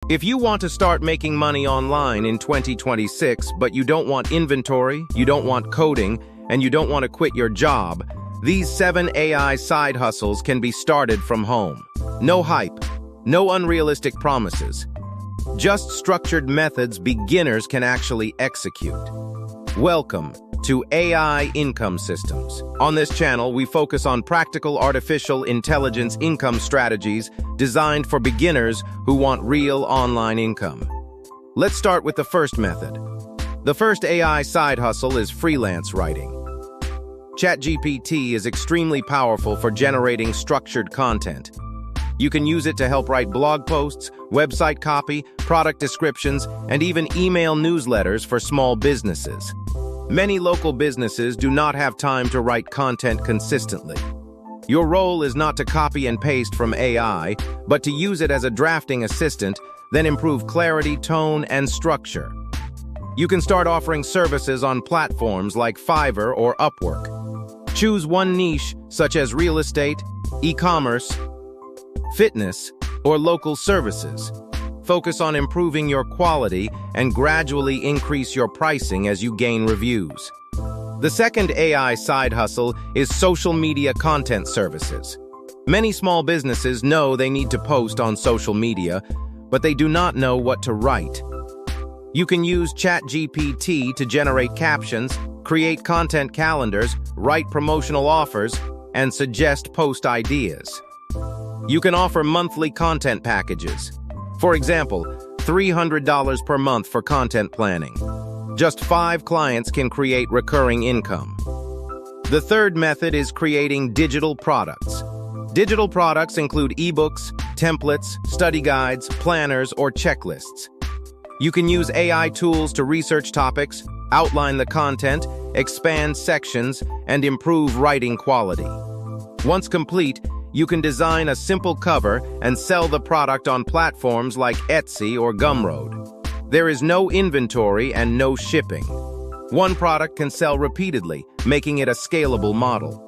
If you want to start making money online in 2026, but you don't want inventory, you don't want coding, and you don't want to quit your job, these 7 AI side hustles can be started from home. No hype, no unrealistic promises. Just structured methods beginners can actually execute. Welcome to AI Income Systems. On this channel, we focus on practical artificial intelligence income strategies designed for beginners who want real online income. Let's start with the first method. The first AI side hustle is freelance writing. ChatGPT is extremely powerful for generating structured content. You can use it to help write blog posts, website copy, product descriptions, and even email newsletters for small businesses. Many local businesses do not have time to write content consistently. Your role is not to copy and paste from AI, but to use it as a drafting assistant, then improve clarity, tone, and structure. You can start offering services on platforms like Fiverr or Upwork. Choose one niche, such as real estate, e-commerce, fitness, or local services. Focus on improving your quality and gradually increase your pricing as you gain reviews. The second AI side hustle is social media content services. Many small businesses know they need to post on social media, but they do not know what to write. You can use ChatGPT to generate captions, create content calendars, write promotional offers, and suggest post ideas. You can offer monthly content packages. For example, $300 per month for content planning. Just 5 clients can create recurring income. The third method is creating digital products. Digital products include ebooks, templates, study guides, planners, or checklists. You can use AI tools to research topics, outline the content, expand sections, and improve writing quality. Once complete, you can design a simple cover and sell the product on platforms like Etsy or Gumroad. There is no inventory and no shipping. One product can sell repeatedly, making it a scalable model.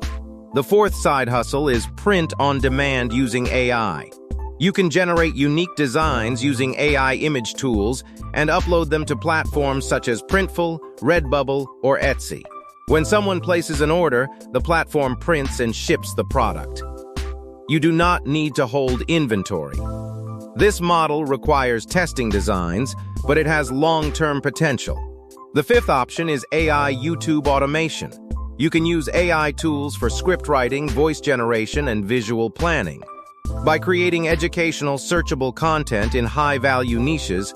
The fourth side hustle is print on demand using AI. You can generate unique designs using AI image tools and upload them to platforms such as Printful, Redbubble, or Etsy. When someone places an order, the platform prints and ships the product. You do not need to hold inventory. This model requires testing designs, but it has long-term potential. The fifth option is AI YouTube automation. You can use AI tools for script writing, voice generation, and visual planning. By creating educational, searchable content in high-value niches,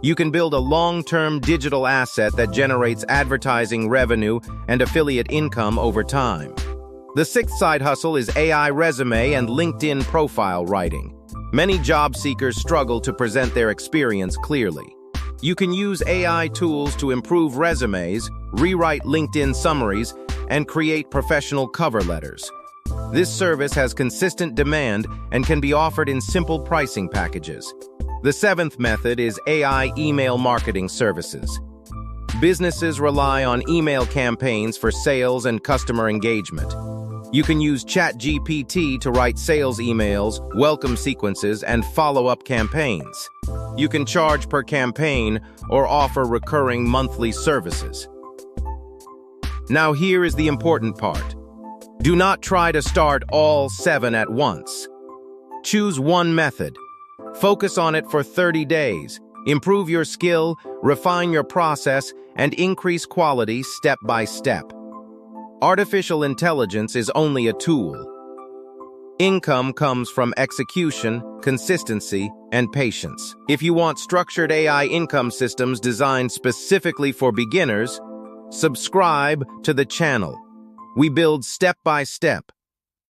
you can build a long-term digital asset that generates advertising revenue and affiliate income over time. The sixth side hustle is AI resume and LinkedIn profile writing. Many job seekers struggle to present their experience clearly. You can use AI tools to improve resumes, rewrite LinkedIn summaries, and create professional cover letters. This service has consistent demand and can be offered in simple pricing packages. The seventh method is AI email marketing services. Businesses rely on email campaigns for sales and customer engagement. You can use ChatGPT to write sales emails, welcome sequences, and follow-up campaigns. You can charge per campaign or offer recurring monthly services. Now here is the important part. Do not try to start all 7 at once. Choose one method. Focus on it for 30 days. Improve your skill, refine your process, and increase quality step by step. Artificial intelligence is only a tool. Income comes from execution, consistency, and patience. If you want structured AI income systems designed specifically for beginners, subscribe to the channel. We build step by step,